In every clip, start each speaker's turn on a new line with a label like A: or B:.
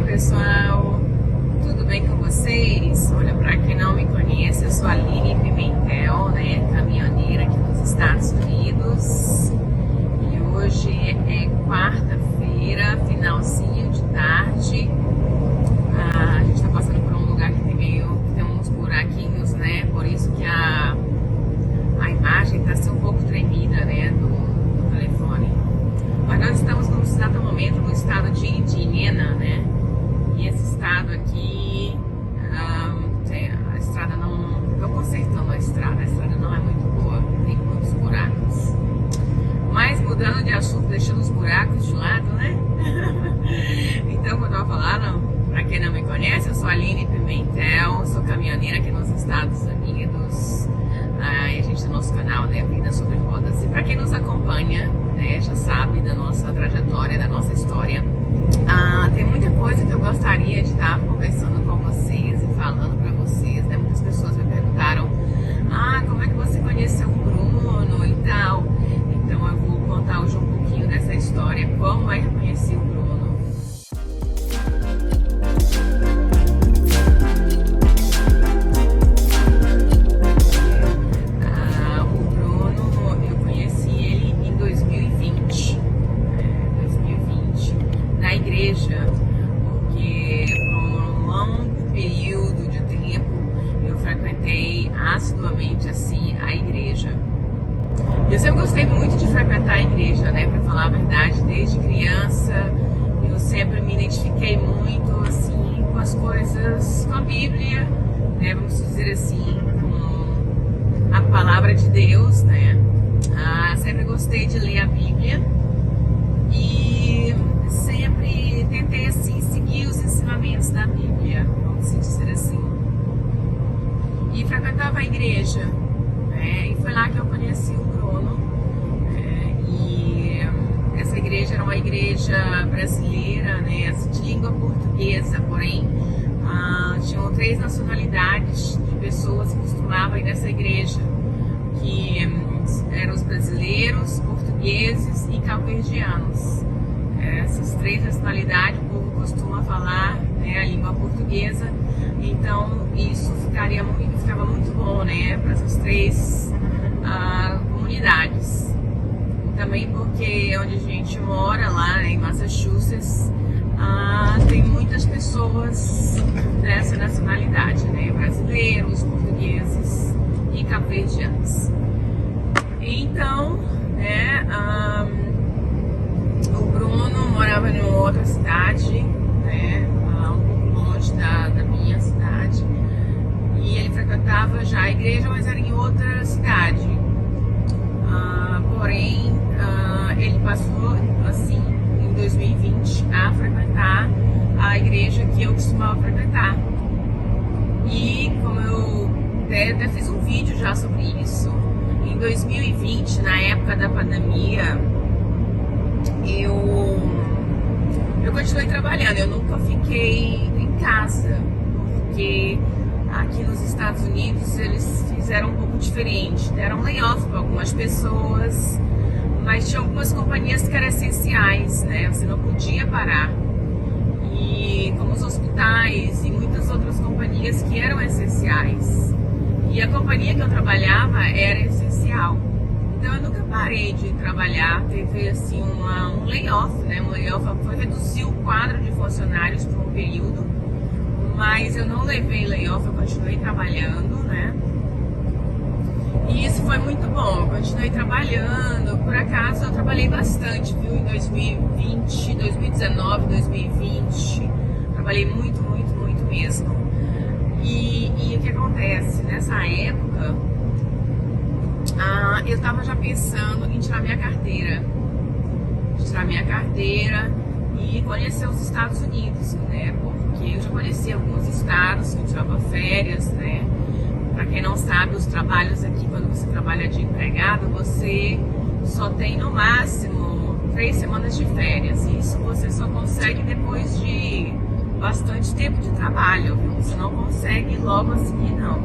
A: pessoal, tudo bem com vocês? Olha, para quem não me conhece, eu sou a Aline Pimentel, né, caminhoneira aqui nos Estados Unidos. E hoje é quarta-feira, finalzinho de tarde. A gente está passando por um lugar que tem uns buraquinhos, né? Por isso que a imagem está assim um pouco tremida, né, do telefone. Mas nós estamos no exato momento no estado de Indiana, né? E esse estado aqui, a estrada não... Estou consertando a estrada não é muito boa, tem muitos buracos. Mas mudando de assunto, deixando os buracos de lado, né? Então, como eu estava falando, para quem não me conhece, eu sou a Aline Pimentel, sou caminhoneira aqui nos Estados Unidos. E a gente tem nosso canal, né, Vida sobre Rodas. E para quem nos acompanha, né, já sabe da nossa trajetória, da nossa história. Tem muita coisa que eu gostaria de estar conversando com vocês e falando para vocês, né? Muitas pessoas me perguntaram, como é que você conheceu o Bruno e tal. Então eu vou contar hoje um pouquinho dessa história, como é que eu conheci o Bruno. Porque por um longo período de tempo eu frequentei assiduamente assim a igreja. Eu sempre gostei muito de frequentar a igreja, né, para falar a verdade. Desde criança eu sempre me identifiquei muito assim com as coisas, com a Bíblia, né, vamos dizer assim, com a palavra de Deus, né. Sempre gostei de ler a Bíblia e sempre tentei assim seguir os ensinamentos da Bíblia, vamos dizer assim. E frequentava a igreja, né? E foi lá que eu conheci o Bruno. E essa igreja era uma igreja brasileira, né? De língua portuguesa, porém tinham 3 nacionalidades de pessoas que costumavam ir nessa igreja, que eram os brasileiros, portugueses e cabo-verdianos. Essas 3 nacionalidades, o povo costuma falar, né, a língua portuguesa, então isso ficava muito bom, né, para essas 3 comunidades. E também porque onde a gente mora, lá em Massachusetts, tem muitas pessoas dessa nacionalidade, né, brasileiros, portugueses e cabo-verdianos. Então, né, o Bruno morava em outra cidade, né, um pouco longe da minha cidade, e ele frequentava já a igreja, mas era em outra cidade. Porém, ele passou, assim, em 2020, a frequentar a igreja que eu costumava frequentar. E como eu até fiz um vídeo já sobre isso, em 2020, na época da pandemia, eu continuei trabalhando, eu nunca fiquei em casa, porque aqui nos Estados Unidos eles fizeram um pouco diferente, deram layoff para algumas pessoas, mas tinha algumas companhias que eram essenciais, né? Você não podia parar, e como os hospitais e muitas outras companhias que eram essenciais, e a companhia que eu trabalhava era essencial. Então eu nunca parei de trabalhar, teve assim um layoff, né? Um layoff foi reduzir o quadro de funcionários por um período, mas eu não levei layoff, eu continuei trabalhando, né? E isso foi muito bom, eu continuei trabalhando, por acaso eu trabalhei bastante, viu? Em 2020, 2019, 2020, trabalhei muito, muito, muito mesmo. E o que acontece? Nessa época, eu estava já pensando em tirar minha carteira e conhecer os Estados Unidos, né? Porque eu já conheci alguns estados que eu tirava férias, né? Para quem não sabe, os trabalhos aqui, quando você trabalha de empregado, você só tem no máximo 3 semanas de férias. E isso você só consegue depois de bastante tempo de trabalho, viu? Você não consegue logo a seguir, não.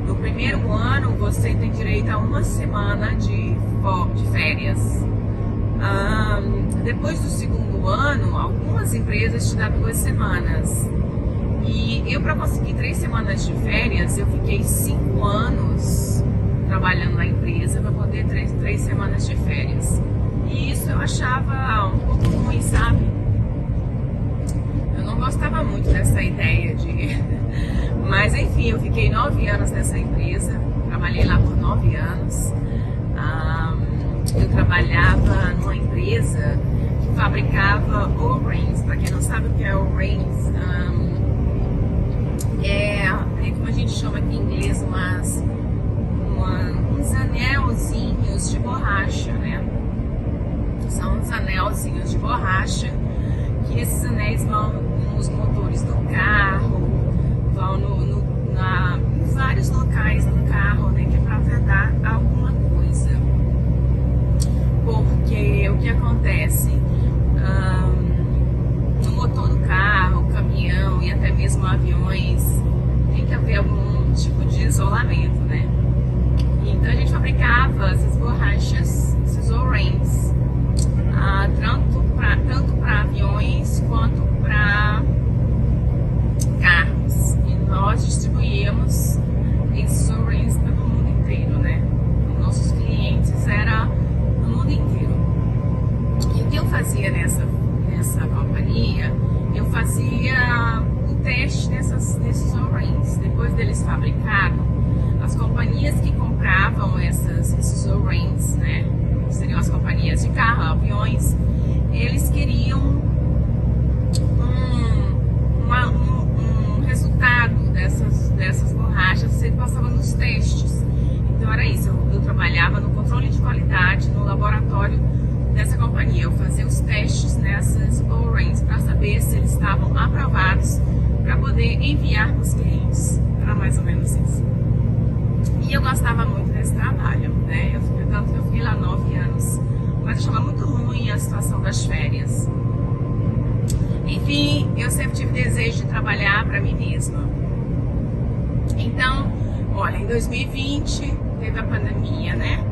A: No primeiro ano, você tem direito a 1 semana de férias. Depois do segundo ano, algumas empresas te dão 2 semanas. E eu, para conseguir 3 semanas de férias, eu fiquei 5 anos trabalhando na empresa para poder ter 3 semanas de férias. E isso eu achava um pouco ruim, sabe? Eu não gostava muito dessa ideia de... Mas enfim, eu fiquei 9 anos nessa empresa, trabalhei lá por 9 anos. Eu trabalhava numa empresa que fabricava O-rings. Para quem não sabe o que é O-rings, é como a gente chama aqui em inglês, uns anelzinhos de borracha, né? São uns anelzinhos de borracha, que esses anéis vão nos motores do carro, vão em vários locais do carro, né? Que é para vedar alguma coisa. Porque o que acontece? No motor do carro, caminhão e até mesmo aviões, tem que haver algum tipo de isolamento, né? Então a gente fabricava essas borrachas, esses O-rings, tanto para aviões quanto para carros. E nós distribuíamos esses O-rings pelo mundo inteiro, né? Nossos clientes eram no mundo inteiro. E o que eu fazia nessa companhia? Eu fazia o teste desses O-rings. Depois deles fabricados, as companhias que compravam esses O-rings, né? Seriam as companhias de carro, aviões, eles queriam um resultado dessas borrachas se passava nos testes. Então era isso, eu trabalhava no controle de qualidade no laboratório dessa companhia. Eu fazia os testes nessas O-rings para saber se eles estavam aprovados para poder enviar para os clientes. Era mais ou menos isso. E eu gostava muito desse trabalho, né? Tanto que eu fiquei lá 9 anos. Mas achava muito ruim a situação das férias. Enfim, eu sempre tive desejo de trabalhar para mim mesma. Então, olha, em 2020 teve a pandemia, né?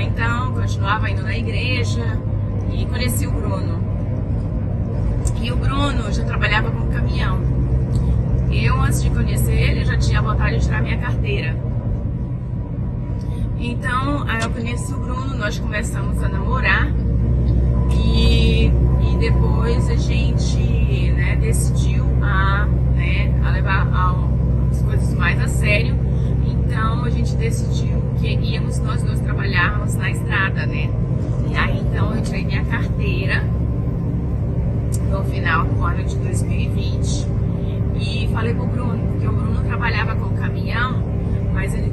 A: Então, continuava indo na igreja e conheci o Bruno. E o Bruno já trabalhava com caminhão. Eu, antes de conhecer ele, já tinha vontade de tirar minha carteira. Então, eu conheci o Bruno, nós começamos a namorar e depois a gente, né, decidiu a levar as coisas mais a sério. Então, a gente decidiu que íamos nós dois trabalharmos na estrada, né? E aí, então, eu tirei minha carteira no final do ano de 2020 e falei pro Bruno, porque o Bruno trabalhava com caminhão, mas ele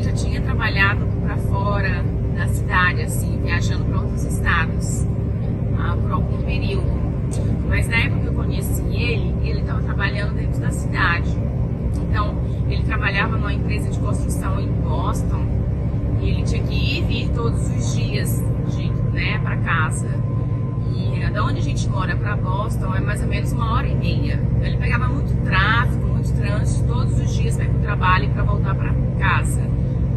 A: já tinha trabalhado para fora da cidade, assim, viajando para outros estados por algum período. Mas na época que eu conheci ele estava trabalhando dentro da cidade. Então, ele trabalhava numa empresa de construção em Boston e ele tinha que ir e vir todos os dias, né, para casa. E da onde a gente mora para Boston é mais ou menos 1h30. Então, ele pegava muito tráfego, muito trânsito todos os dias para ir para o trabalho e para voltar para casa.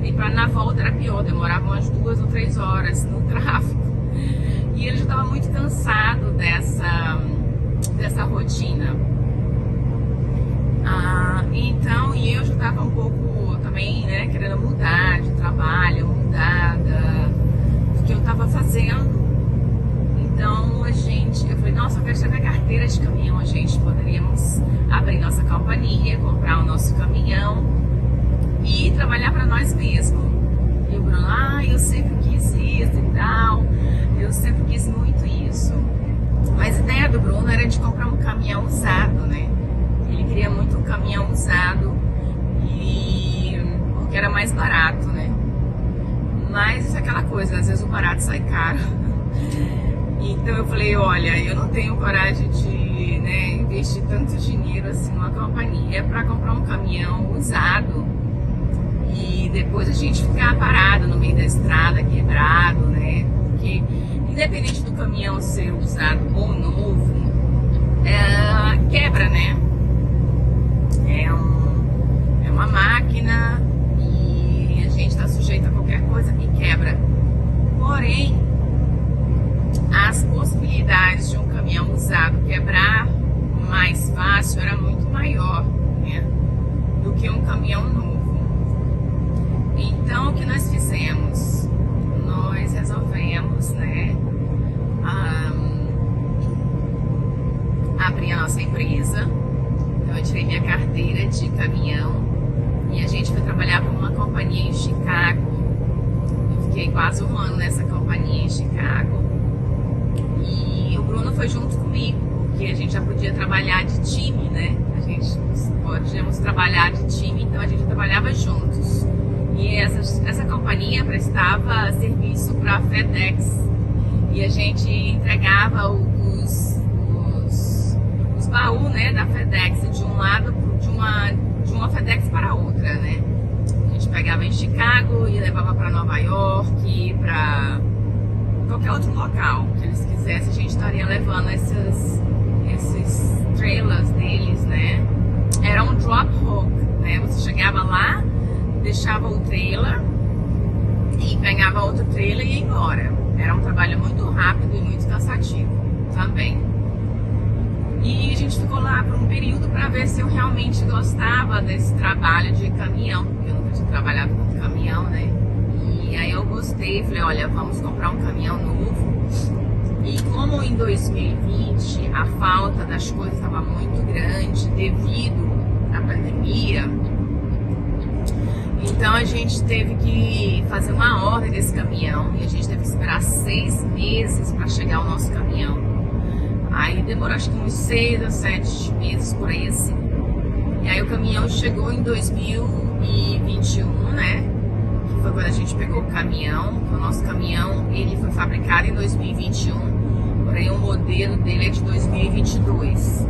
A: E na volta era pior, demorava umas 2 ou 3 horas no tráfego. E ele já estava muito cansado dessa rotina. Então, e eu já estava um pouco também, né, querendo mudar de trabalho, mudar do que eu estava fazendo. Então, eu falei, nossa, eu quero tirar minha carteira de caminhão, a gente poderíamos abrir nossa companhia, comprar o nosso caminhão e trabalhar para nós mesmos. E o Bruno, eu sempre quis isso e tal, eu sempre quis muito isso. Mas a ideia do Bruno era de comprar um caminhão usado, né? Ele queria muito um caminhão usado porque era mais barato, né? Mas isso é aquela coisa, às vezes o barato sai caro. Então eu falei, olha, eu não tenho coragem de, né, investir tanto dinheiro assim numa companhia para comprar um caminhão usado e depois a gente ficar parado no meio da estrada, quebrado, né? Porque independente do caminhão ser usado ou novo, quebra, né? É uma máquina e a gente está sujeito a qualquer coisa e quebra. Porém, abrir a nossa empresa. Então eu tirei minha carteira de caminhão e a gente foi trabalhar para uma companhia em Chicago. Eu fiquei quase um ano nessa companhia em Chicago. E o Bruno foi junto comigo, porque a gente já podia trabalhar de time, né? A gente podíamos trabalhar de time, então a gente trabalhava juntos. E essa companhia prestava serviço para a FedEx. E a gente entregava os baús, né, da FedEx de um lado, de uma FedEx para outra, né? A gente pegava em Chicago e levava para Nova York, para qualquer outro local que eles quisessem. A gente estaria levando esses trailers deles, né? Era um drop hook, né? Você chegava lá, deixava o trailer e pegava outro trailer e ia embora. Era um trabalho muito rápido e muito cansativo também. E a gente ficou lá por um período para ver se eu realmente gostava desse trabalho de caminhão, porque eu nunca tinha trabalhado com caminhão, né? E aí eu gostei, falei, olha, vamos comprar um caminhão novo. E como em 2020 a falta das coisas estava muito grande devido à pandemia, então a gente teve que fazer uma ordem desse caminhão e a gente teve que esperar 6 meses para chegar o nosso caminhão. Aí demorou acho que uns 6 a 7 meses por aí assim. E aí o caminhão chegou em 2021, né? Que foi quando a gente pegou o caminhão. O nosso caminhão ele foi fabricado em 2021, porém o modelo dele é de 2022.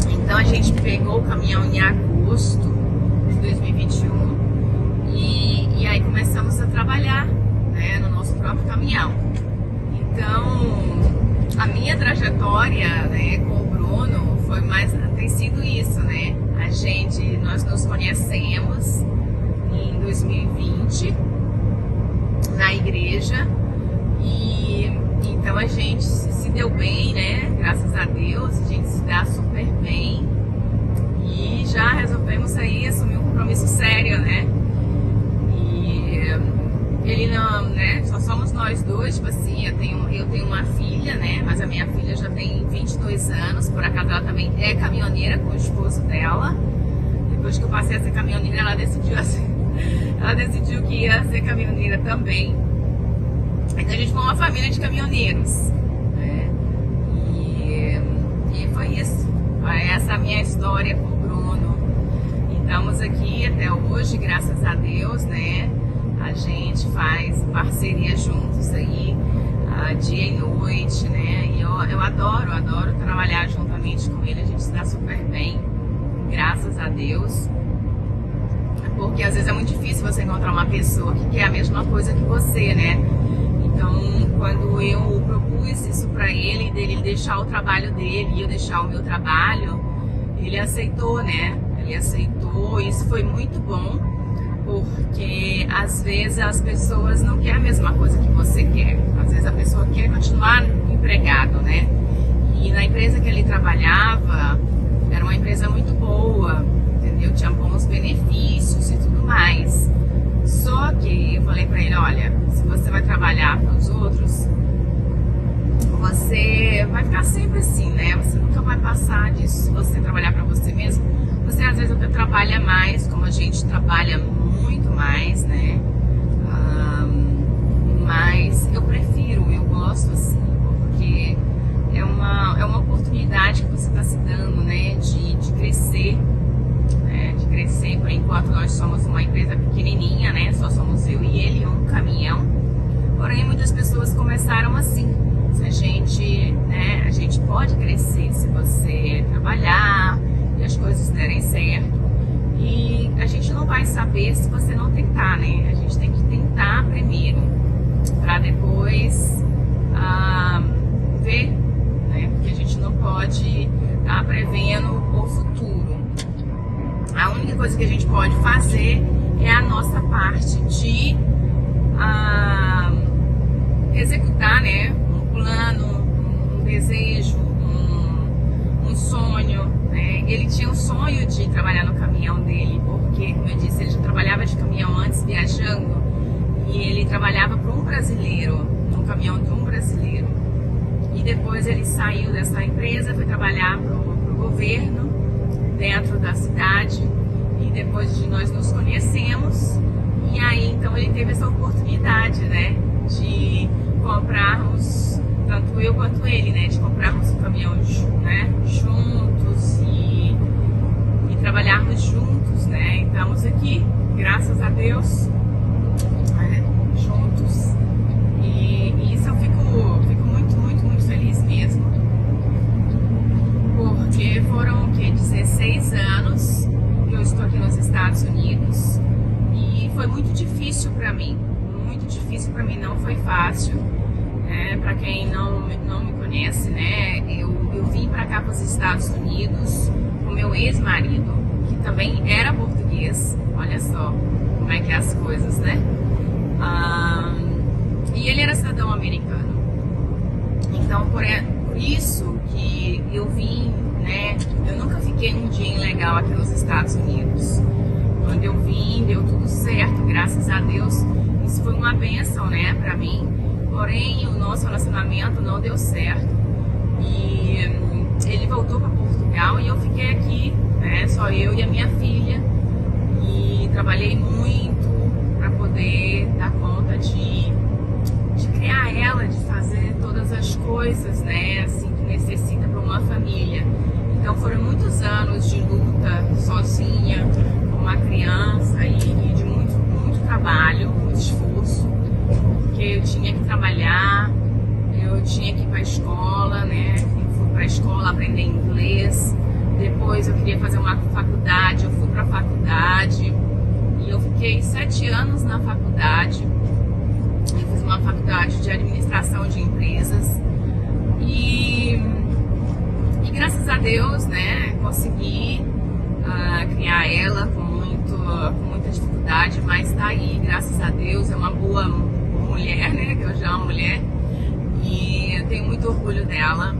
A: Então a gente pegou o caminhão em agosto de 2021 e aí começamos a trabalhar, né, no nosso próprio caminhão. Então a minha trajetória, né, com o Bruno tem sido isso, né? Nós nos conhecemos em 2020 na igreja e então a gente se deu bem, né? Graças a Deus, a gente se dá super bem. E já resolvemos aí assumir um compromisso sério, né? E ele não, né? Só somos nós dois, tipo assim, eu tenho uma filha, né? Mas a minha filha já tem 22 anos, por acaso ela também é caminhoneira com o esposo dela. Depois que eu passei a ser caminhoneira, ela decidiu que ia ser caminhoneira também. Então a gente foi uma família de caminhoneiros, né? E foi isso. Essa é a minha história com o Bruno. E estamos aqui até hoje, graças a Deus, né? A gente faz parceria juntos aí, dia e noite, né? E eu adoro trabalhar juntamente com ele. A gente se dá super bem, graças a Deus. Porque às vezes é muito difícil você encontrar uma pessoa que quer a mesma coisa que você, né? Então, quando eu propus isso pra ele, dele deixar o trabalho dele e eu deixar o meu trabalho, ele aceitou, né? Ele aceitou, e isso foi muito bom, porque às vezes as pessoas não querem a mesma coisa que você quer. Às vezes a pessoa quer continuar empregado, né? E na empresa que ele trabalhava, era uma empresa muito boa, entendeu? Tinha bons benefícios e tudo mais. Só que eu falei pra ele, olha, se você vai trabalhar para os outros, você vai ficar sempre assim, né? Você nunca vai passar disso. Se você trabalhar para você mesmo, você às vezes até trabalha mais, como a gente trabalha muito mais, né? Mas eu gosto assim, porque é uma oportunidade que você está se dando, né? De crescer. De crescer. Por enquanto nós somos uma empresa pequenininha, né? Só somos eu e ele, um caminhão. Porém muitas pessoas começaram assim. A gente pode crescer se você trabalhar e as coisas derem certo. E a gente não vai saber se você não tentar, né? A gente tem que tentar primeiro para depois ver, né? Porque a gente não pode estar prevendo o futuro. A única coisa que a gente pode fazer é a nossa parte de executar, né, um plano, um desejo, um sonho, né? Ele tinha o sonho de trabalhar no caminhão dele, porque, como eu disse, ele já trabalhava de caminhão antes, viajando, e ele trabalhava para um brasileiro, no caminhão de um brasileiro. E depois ele saiu dessa empresa, foi trabalhar para o governo dentro da cidade, e depois de nós nos conhecemos, e aí então ele teve essa oportunidade, né, de comprarmos, tanto eu quanto ele, né, de comprarmos um caminhão, né, juntos e trabalharmos juntos, né. E estamos aqui, graças a Deus, né, juntos, e isso eu fico muito feliz mesmo, porque foram 16 anos que eu estou aqui nos Estados Unidos, e foi muito difícil para mim, não foi fácil. Para quem não me conhece, né, eu vim para cá para os Estados Unidos com meu ex-marido, que também era português. Olha só como é que é as coisas, né? E ele era cidadão americano. Então, por isso que eu vim, né? Eu nunca fiquei um dia ilegal aqui nos Estados Unidos. Quando eu vim, deu tudo certo, graças a Deus. Isso foi uma bênção, né, para mim. Porém, o nosso relacionamento não deu certo. E ele voltou para Portugal e eu fiquei aqui, né, só eu e a minha filha. E trabalhei muito para poder dar conta de criar ela, de fazer todas as coisas, né, assim, que necessita para uma família. Então foram muitos anos de luta sozinha, com uma criança, e de muito trabalho, muito esforço, porque eu tinha que trabalhar, eu tinha que ir para a escola, né? Eu fui para a escola aprender inglês, depois eu queria fazer uma faculdade, eu fui para a faculdade, e eu fiquei 7 anos na faculdade. Eu fiz uma faculdade de administração de empresas, e graças a Deus, né, consegui criar ela com muita dificuldade, mas tá aí, graças a Deus, é uma boa mulher, né, que hoje é uma mulher, e eu tenho muito orgulho dela.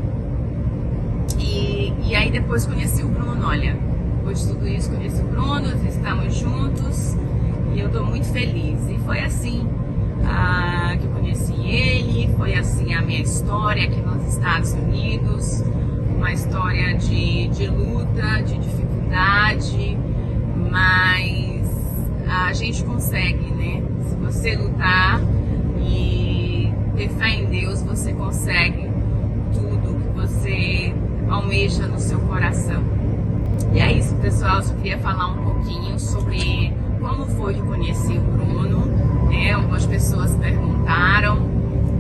A: E aí depois conheci o Bruno, olha, depois de tudo isso conheci o Bruno, estamos juntos, e eu tô muito feliz. E foi assim que eu conheci ele, foi assim a minha história aqui nos Estados Unidos, uma história de luta, de dificuldade, mas a gente consegue, né? Se você lutar e ter fé em Deus, você consegue tudo que você almeja no seu coração. E é isso, pessoal, eu só queria falar um pouquinho sobre como foi que eu conheci o Bruno, né? Algumas pessoas perguntaram,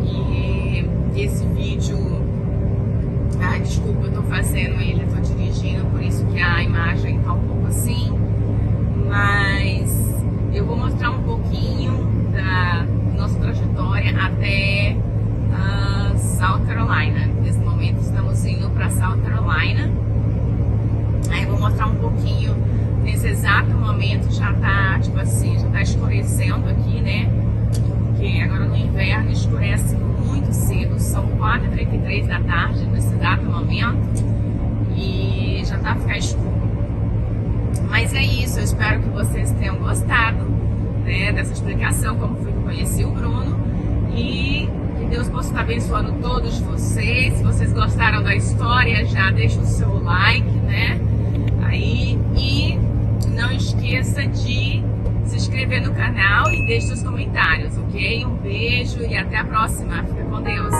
A: e esse vídeo, desculpa, eu tô fazendo ele, eu tô dirigindo, por isso que a imagem tá um pouco assim, mas eu vou mostrar um pouquinho da nossa trajetória até South Carolina. Nesse momento estamos indo para South Carolina. Aí eu vou mostrar um pouquinho. Nesse exato momento já tá, tipo assim, já tá escurecendo aqui, né? Porque agora no inverno escurece muito cedo, são 4h33 da tarde nesse exato momento, e já tá a ficar escuro. Mas é isso, eu espero que vocês tenham gostado, né, dessa explicação, como foi que eu conheci o Bruno, e que Deus possa estar abençoando todos vocês. Se vocês gostaram da história, já deixa o seu like, né, aí, e não esqueça de se inscrever no canal e deixe seus comentários, ok? Um beijo e até a próxima. Fica com Deus.